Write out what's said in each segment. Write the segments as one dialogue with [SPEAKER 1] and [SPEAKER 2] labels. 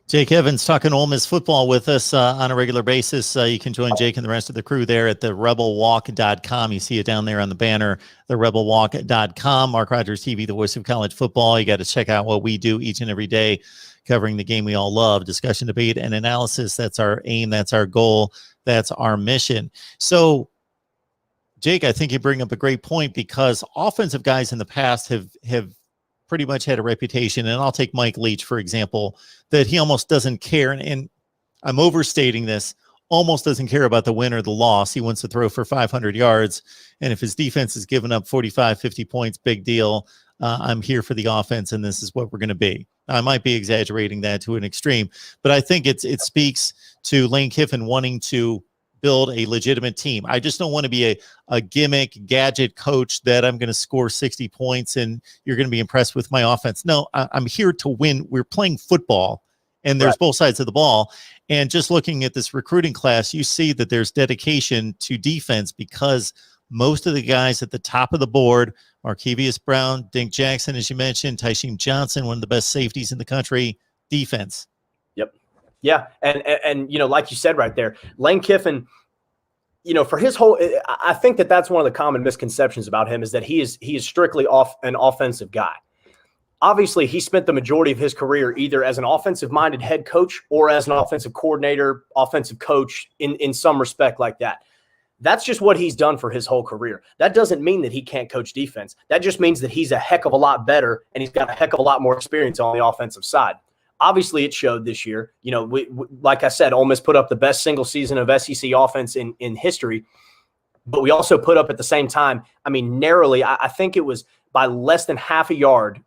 [SPEAKER 1] Jake Evans talking Ole Miss football with us on a regular basis. You can join Jake and the rest of the crew there at the rebelwalk.com. You see it down there on the banner, the rebelwalk.com. Mark Rogers TV, the voice of college football. You got to check out what we do each and every day, covering the game we all love, discussion, debate, and analysis. That's our aim. That's our goal. That's our mission. So, Jake, I think you bring up a great point because offensive guys in the past have pretty much had a reputation, and I'll take Mike Leach, for example, that he almost doesn't care, and I'm overstating this, almost doesn't care about the win or the loss. He wants to throw for 500 yards, and if his defense is giving up 45, 50 points, big deal. I'm here for the offense, and this is what we're going to be. I might be exaggerating that to an extreme, but I think it speaks to Lane Kiffin wanting to build a legitimate team. I just don't want to be a gimmick gadget coach that I'm going to score 60 points and you're going to be impressed with my offense. No, I'm here to win. We're playing football, and there's both sides of the ball. And just looking at this recruiting class, you see that there's dedication to defense because most of the guys at the top of the board, Markevius Brown, Dink Jackson, as you mentioned, Tysheem Johnson, one of the best safeties in the country, defense.
[SPEAKER 2] Yep. Yeah. And like you said right there, Lane Kiffin, for his whole, I think that's one of the common misconceptions about him is that he is strictly an offensive guy. Obviously, he spent the majority of his career either as an offensive-minded head coach or as an offensive coordinator, offensive coach in some respect like that. That's just what he's done for his whole career. That doesn't mean that he can't coach defense. That just means that he's a heck of a lot better and he's got a heck of a lot more experience on the offensive side. Obviously, it showed this year. We like I said, Ole Miss put up the best single season of SEC offense in history, but we also put up at the same time, narrowly, I think it was by less than half a yard,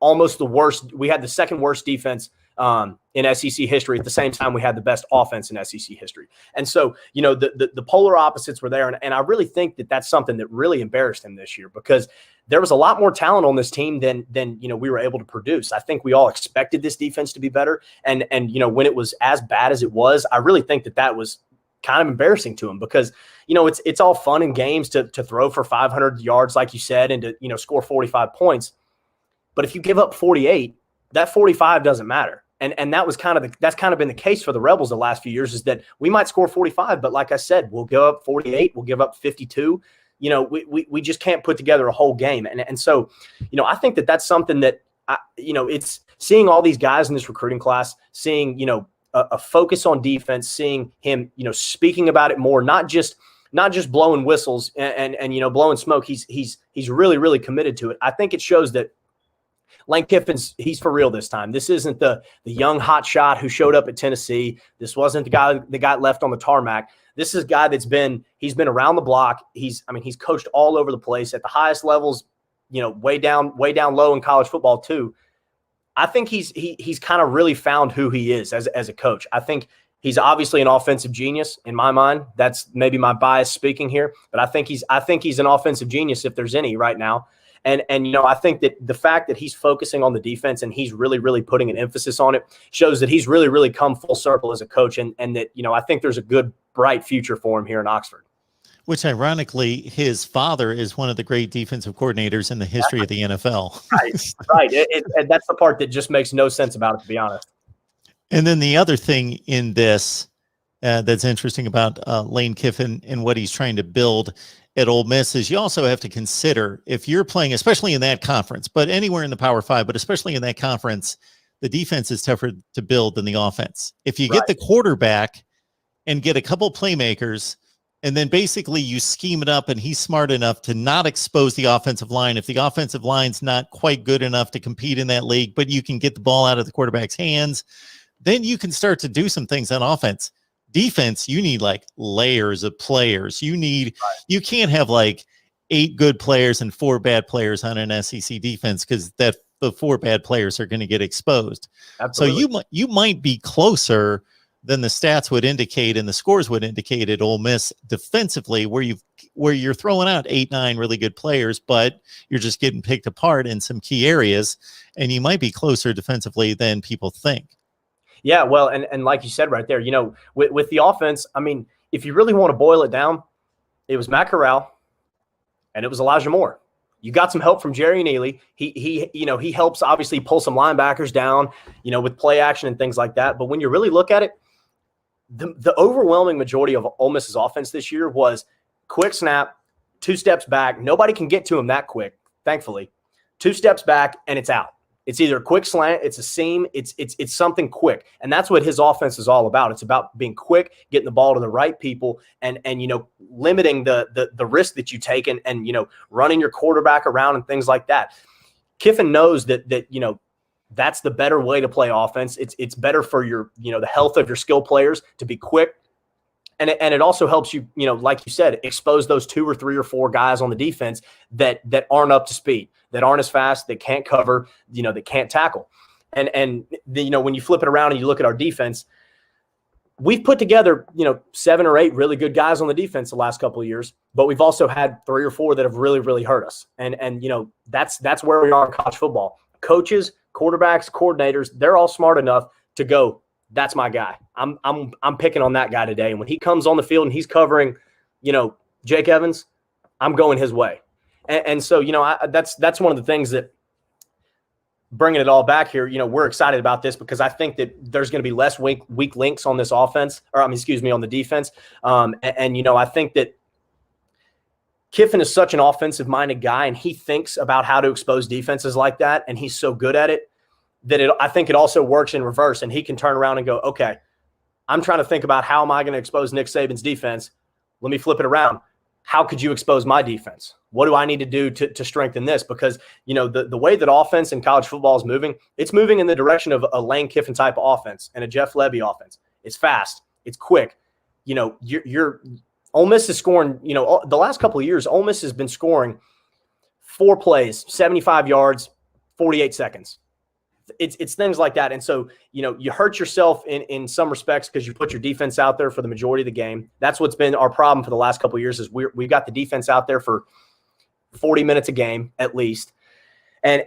[SPEAKER 2] almost the worst. We had the second worst defense in SEC history. At the same time, we had the best offense in SEC history. And so, the polar opposites were there. And I really think that that's something that really embarrassed him this year because there was a lot more talent on this team than we were able to produce. I think we all expected this defense to be better. And when it was as bad as it was, I really think that was kind of embarrassing to him because, it's all fun and games to throw for 500 yards, like you said, and to, score 45 points. But if you give up 48, that 45 doesn't matter. And that's kind of been the case for the Rebels the last few years is that we might score 45, but like I said, we'll go up 48, we'll give up 52. We just can't put together a whole game. And so, I think that's something that, it's seeing all these guys in this recruiting class, seeing, a focus on defense, seeing him, speaking about it more, not just blowing whistles and blowing smoke. He's really, really committed to it. I think it shows that Lane Kiffin's, he's for real this time. This isn't the young hot shot who showed up at Tennessee. This wasn't the guy that got left on the tarmac. This is a guy he's been around the block. He's coached all over the place at the highest levels, way down low in college football too. I think he's kind of really found who he is as a coach. I think he's obviously an offensive genius in my mind. That's maybe my bias speaking here, but I think he's an offensive genius if there's any right now. And I think that the fact that he's focusing on the defense and he's really, really putting an emphasis on it shows that he's really, really come full circle as a coach. And that, I think there's a good, bright future for him here in Oxford.
[SPEAKER 1] Which ironically, his father is one of the great defensive coordinators in the history of the NFL.
[SPEAKER 2] Right. And that's the part that just makes no sense about it, to be honest.
[SPEAKER 1] And then the other thing in this that's interesting about Lane Kiffin and what he's trying to build at Ole Miss is you also have to consider if you're playing, especially in that conference, but anywhere in the Power Five, but especially in that conference, the defense is tougher to build than the offense. If you get the quarterback and get a couple playmakers, and then basically you scheme it up and he's smart enough to not expose the offensive line. If the offensive line's not quite good enough to compete in that league, but you can get the ball out of the quarterback's hands, then you can start to do some things on offense. Defense, you need like layers of players. You can't have like 8 good players and 4 bad players on an SEC defense because the 4 bad players are going to get exposed. Absolutely. So you might be closer than the stats would indicate and the scores would indicate at Ole Miss defensively, where you're throwing out 8, 9 really good players, but you're just getting picked apart in some key areas, and you might be closer defensively than people think.
[SPEAKER 2] Yeah, well, and like you said right there, with the offense, if you really want to boil it down, it was Matt Corral and it was Elijah Moore. You got some help from Jerry Neely. He helps obviously pull some linebackers down, with play action and things like that. But when you really look at it, the overwhelming majority of Ole Miss's offense this year was quick snap, 2 steps back. Nobody can get to him that quick, thankfully. 2 steps back and it's out. It's either a quick slant, it's a seam, it's something quick. And that's what his offense is all about. It's about being quick, getting the ball to the right people, and limiting the risk that you take and running your quarterback around and things like that. Kiffin knows that that's the better way to play offense. It's better for your the health of your skill players to be quick. And it also helps you, like you said, expose those 2 or 3 or 4 guys on the defense that aren't up to speed, that aren't as fast, that can't cover, that can't tackle. And when you flip it around and you look at our defense, we've put together, 7 or 8 really good guys on the defense the last couple of years, but we've also had 3 or 4 that have really, really hurt us. And that's where we are in college football. Coaches, quarterbacks, coordinators, they're all smart enough to go, that's my guy. I'm picking on that guy today. And when he comes on the field and he's covering, Jake Evans, I'm going his way. And so, that's one of the things that, bringing it all back here, we're excited about this because I think that there's going to be less weak links on this offense, on the defense. I think that Kiffin is such an offensive-minded guy, and he thinks about how to expose defenses like that, and he's so good at it that I think it also works in reverse, and he can turn around and go, okay, I'm trying to think about how am I going to expose Nick Saban's defense. Let me flip it around. How could you expose my defense? What do I need to do to strengthen this? Because, the way that offense in college football is moving, it's moving in the direction of a Lane Kiffin type of offense and a Jeff Lebby offense. It's fast. It's quick. Ole Miss is scoring, the last couple of years, Ole Miss has been scoring 4 plays, 75 yards, 48 seconds. It's things like that. And so, you hurt yourself in some respects because you put your defense out there for the majority of the game. That's what's been our problem for the last couple of years is we've got the defense out there for 40 minutes a game at least. And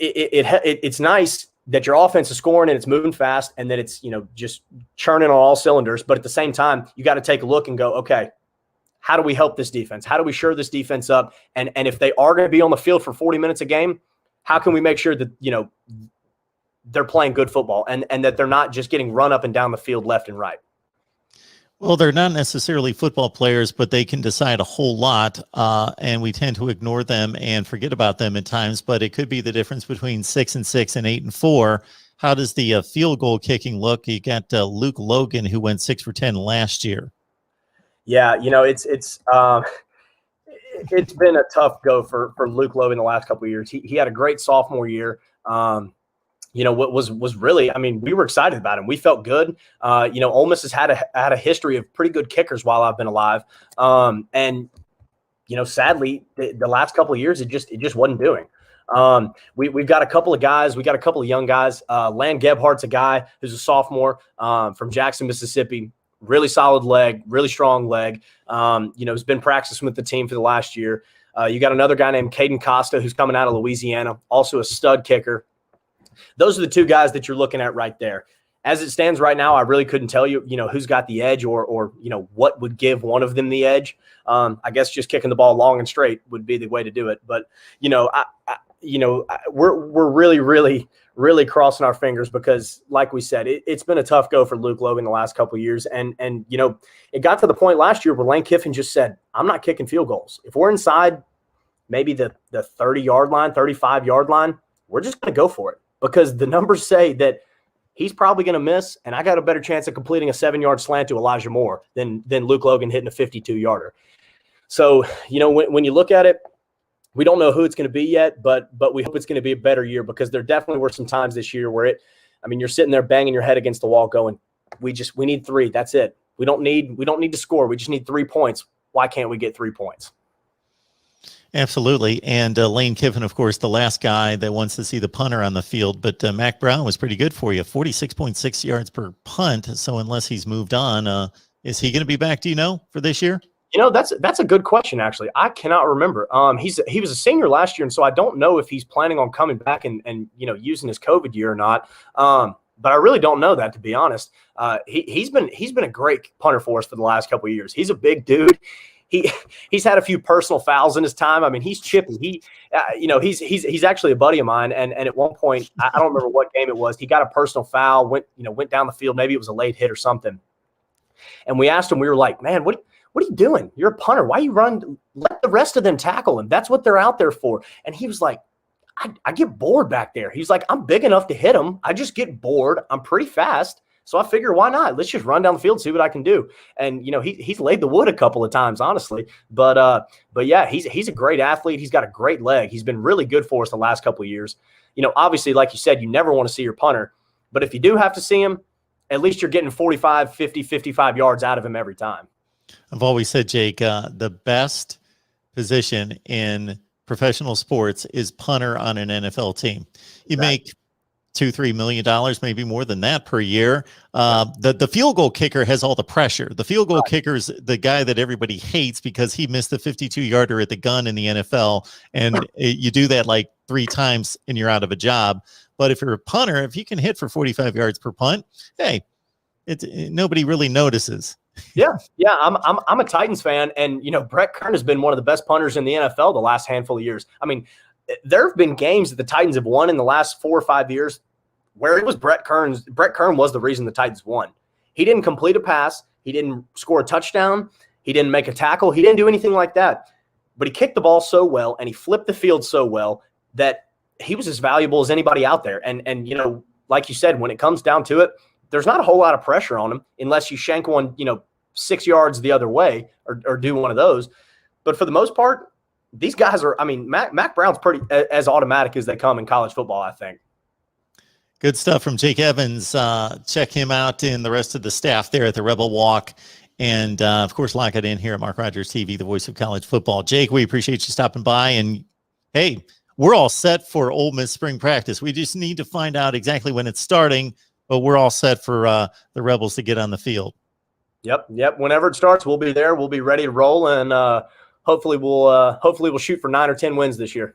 [SPEAKER 2] it's nice that your offense is scoring and it's moving fast and that it's, just churning on all cylinders. But at the same time, you got to take a look and go, okay, how do we help this defense? How do we shore this defense up? And if they are going to be on the field for 40 minutes a game, how can we make sure that, they're playing good football and that they're not just getting run up and down the field left and right?
[SPEAKER 1] Well, they're not necessarily football players, but they can decide a whole lot, and we tend to ignore them and forget about them at times. But it could be the difference between 6-6 and 8-4. How does the field goal kicking look? You got Luke Logan, who went 6 for 10 last year.
[SPEAKER 2] Yeah, it's been a tough go for Luke Logan the last couple of years. He had a great sophomore year. What was really, we were excited about him. We felt good. Ole Miss has had a history of pretty good kickers while I've been alive. Sadly, the last couple of years, it just wasn't doing. We've got a couple of guys. We got a couple of young guys. Lan Gebhardt's a guy who's a sophomore from Jackson, Mississippi. Really solid leg, really strong leg. Has been practicing with the team for the last year. You got another guy named Caden Costa who's coming out of Louisiana, also a stud kicker. Those are the 2 guys that you're looking at right there. As it stands right now, I really couldn't tell you, who's got the edge or what would give one of them the edge. I guess just kicking the ball long and straight would be the way to do it. But, we're really, really, really crossing our fingers because, like we said, it's been a tough go for Luke Logan the last couple of years. And it got to the point last year where Lane Kiffin just said, I'm not kicking field goals. If we're inside maybe the 30-yard line, 35-yard line, we're just going to go for it because the numbers say that he's probably going to miss, and I got a better chance of completing a 7-yard slant to Elijah Moore than Luke Logan hitting a 52-yarder. So, when you look at it, we don't know who it's going to be yet, but we hope it's going to be a better year because there definitely were some times this year where you're sitting there banging your head against the wall going, we need 3. That's it. We don't need to score. We just need 3 points. Why can't we get 3 points?
[SPEAKER 1] Absolutely. And Lane Kiffin, of course, the last guy that wants to see the punter on the field, but Mac Brown was pretty good for you, 46.6 yards per punt. So unless he's moved on, is he going to be back, do you know, for this year?
[SPEAKER 2] That's a good question, actually. I cannot remember. He was a senior last year, and so I don't know if he's planning on coming back and using his COVID year or not. But I really don't know that, to be honest. He's been a great punter for us for the last couple of years. He's a big dude. he's had a few personal fouls in his time. I mean, he's chippy. He's actually a buddy of mine. And at one point, I don't remember what game it was. He got a personal foul, went down the field. Maybe it was a late hit or something. And we asked him, we were like, man, what are you doing? You're a punter. Why you run? Let the rest of them tackle him. That's what they're out there for. And he was like, I get bored back there. He's like, I'm big enough to hit him. I just get bored. I'm pretty fast. So I figure, why not? Let's just run down the field, see what I can do. And, he's laid the wood a couple of times, honestly. But yeah, he's a great athlete. He's got a great leg. He's been really good for us the last couple of years. Obviously, like you said, you never want to see your punter. But if you do have to see him, at least you're getting 45, 50, 55 yards out of him every time.
[SPEAKER 1] I've always said, Jake, the best position in professional sports is punter on an NFL team. You make $2-3 million, maybe more than that per year. The field goal kicker has all the pressure. The field goal kicker's the guy that everybody hates because he missed the 52-yarder at the gun in the NFL, and you do that like 3 times and you're out of a job. But if you're a punter, if you can hit for 45 yards per punt, hey, nobody really notices.
[SPEAKER 2] Yeah. I'm a Titans fan, and Brett Kern has been one of the best punters in the NFL the last handful of years. I mean, there have been games that the Titans have won in the last 4 or 5 years where it was Brett Kern. Brett Kern was the reason the Titans won. He didn't complete a pass. He didn't score a touchdown. He didn't make a tackle. He didn't do anything like that. But he kicked the ball so well and he flipped the field so well that he was as valuable as anybody out there. And like you said, when it comes down to it, there's not a whole lot of pressure on him unless you shank one, 6 yards the other way or do one of those. But for the most part, these guys are, Mac Brown's pretty as automatic as they come in college football, I think.
[SPEAKER 1] Good stuff from Jake Evans. Check him out and the rest of the staff there at the Rebel Walk. And, of course, lock it in here at Mark Rogers TV, the voice of college football. Jake, we appreciate you stopping by. And, hey, we're all set for Ole Miss spring practice. We just need to find out exactly when it's starting, but we're all set for the Rebels to get on the field.
[SPEAKER 2] Yep. Whenever it starts, we'll be there. We'll be ready to roll, and hopefully we'll shoot for 9 or 10 wins this year.